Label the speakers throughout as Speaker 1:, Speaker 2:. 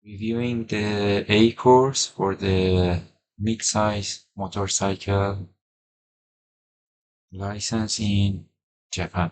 Speaker 1: Reviewing the A course for the mid-size motorcycle license in Japan.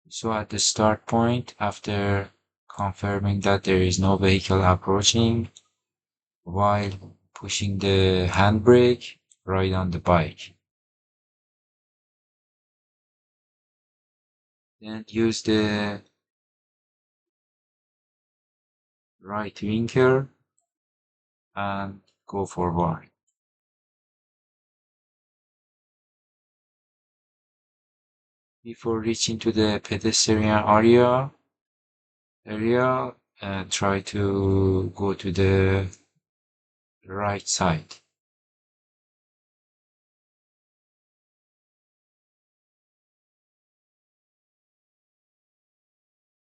Speaker 1: So at the start point, after confirming that there is no vehicle approaching, while pushing the handbrake, ride on the bike. Then use the right winker and go forward. Before reaching to the pedestrian area, try to go to the right side.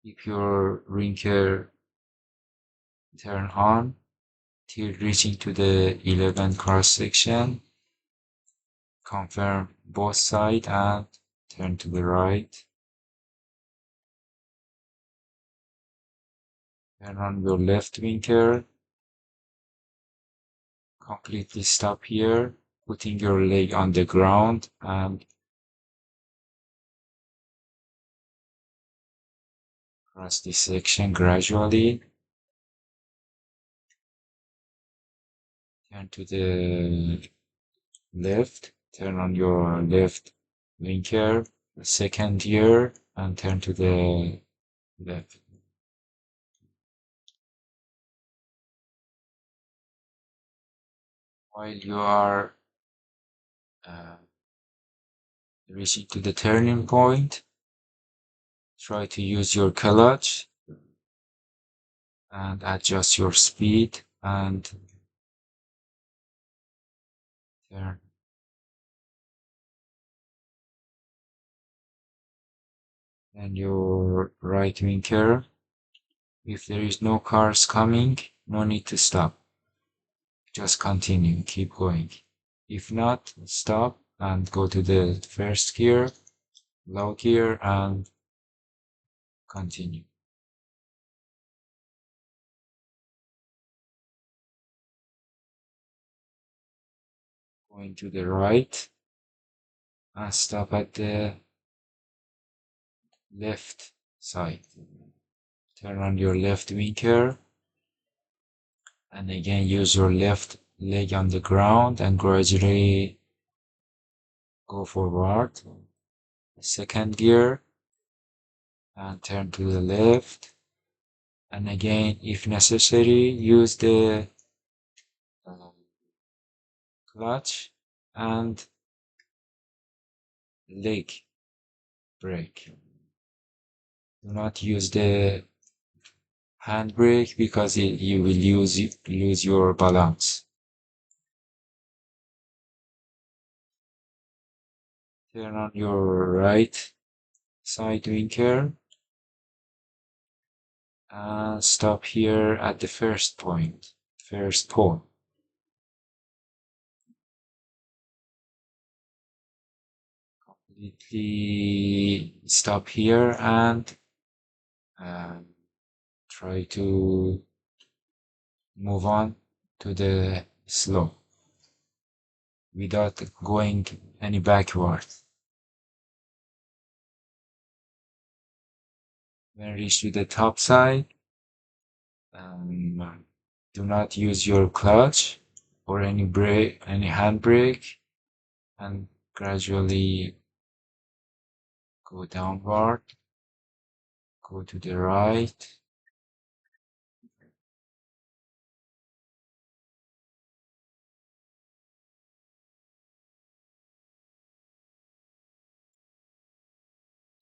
Speaker 1: Keep your winker turn on till reaching to the 11 cross section. Confirm both sides and turn to the right. Turn on your left winker. Completely stop here, putting your leg on the ground and cross this section gradually. Turn to the left, turn on your left winker, second gear, and turn to the left. While you are uh, reaching to the turning point, try to use your clutch and adjust your speed and turn. And your right winker. If there is no cars coming, no need to stop. Just continue, keep going. If not, stop and go to the first gear, low gear, and continue. Going to the right and stop at the left side. Turn on your left winker and again use your left leg on the ground and gradually go forward. Second gear and turn to the left. And again, if necessary, use the clutch and leg brake. Do not use the handbrake because you will lose your balance. Turn on your right side winker and stop here at the first pole. Completely stop here and try to move on to the slope without going any backward. When reach to the top side, do not use your clutch or any handbrake, and gradually go downward, go to the right.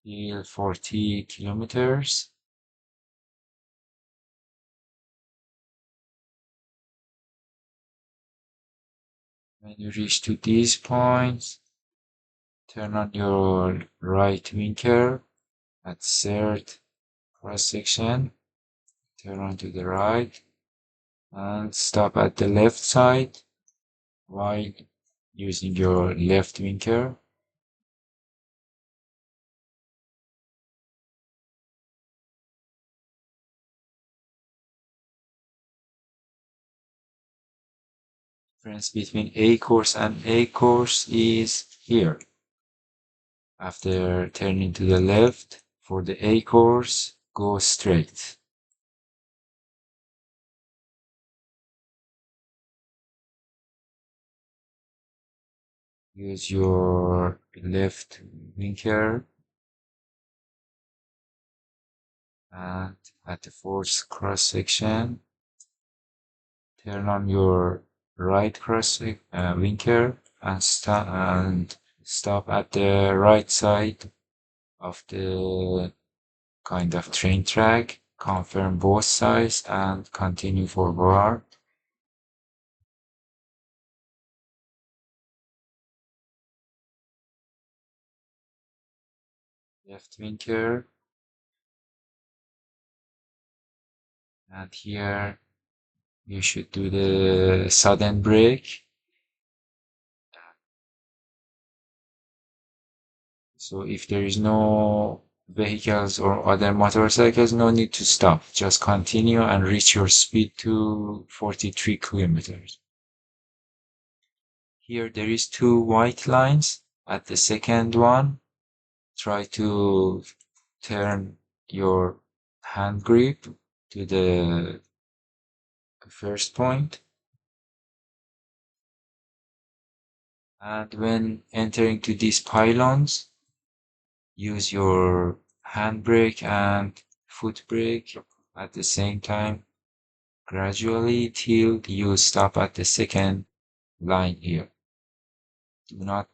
Speaker 1: Till 40 kilometers. When you reach to these points, turn on your right winker at third cross section. Turn on to the right and stop at the left side while using your left winker. Difference between A course and A course is here. After turning to the left, for the A course, go straight. Use your left blinker and at the fourth cross section, turn on your right cross blinker and stop at the right side of the kind of train track. Confirm both sides and continue forward. Left blinker. And here you should do the sudden brake. So if there is no vehicles or other motorcycles, no need to stop. Just continue and reach your speed to 43 kilometers. Here there is two white lines. At the second one, try to turn your hand grip to the first point. And when entering to these pylons, use your handbrake and foot brake at the same time, gradually till you stop at the second line here. Do not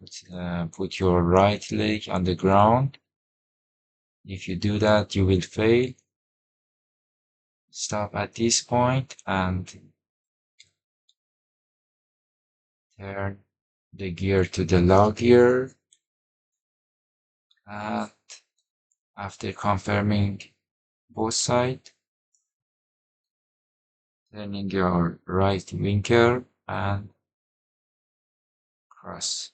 Speaker 1: put your right leg on the ground. If you do that, you will fail. Stop at this point and turn the gear to the low gear. And after confirming both sides, turning your right blinker and cross.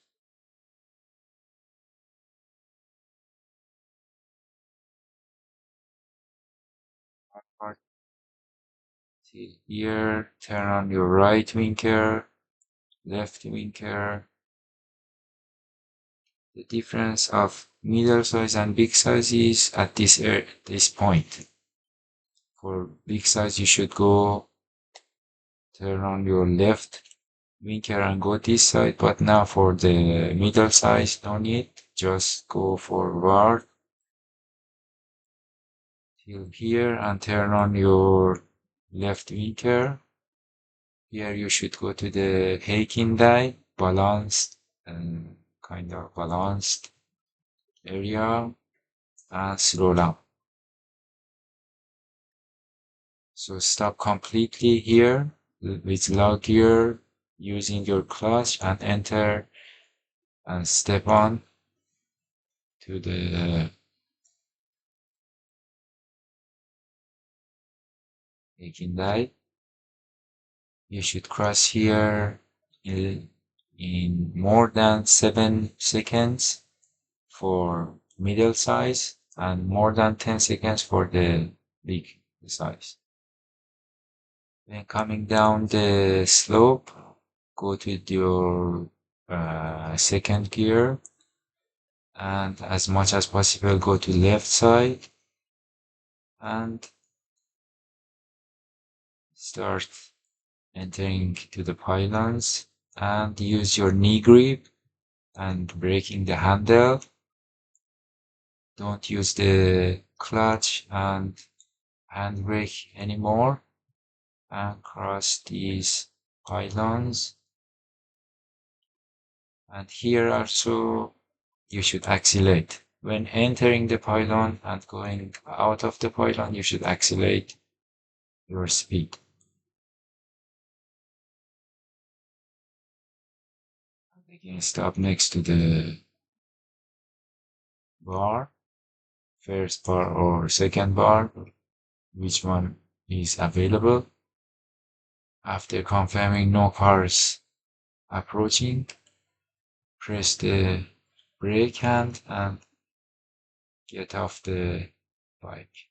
Speaker 1: Here, turn on your right blinker, left blinker. The difference of middle size and big size is at this point. For big size, you should go turn on your left blinker and go this side. But now for the middle size, no need. Just go forward till here and turn on your left blinker. Here you should go to the Heikindai balanced and kind of balanced area and slow down. So stop completely here with low gear using your clutch and enter and step on to the Heikindai. You should cross here in more than 7 seconds for middle size and more than 10 seconds for the big size. When coming down the slope, go to your second gear and as much as possible go to left side and start entering to the pylons and use your knee grip and braking the handle. Don't use the clutch and handbrake anymore and cross these pylons. And here also you should accelerate. When entering the pylon and going out of the pylon, you should accelerate your speed. Again, stop next to the bar, first bar or second bar, which one is available. After confirming no cars approaching, press the brake hand and get off the bike.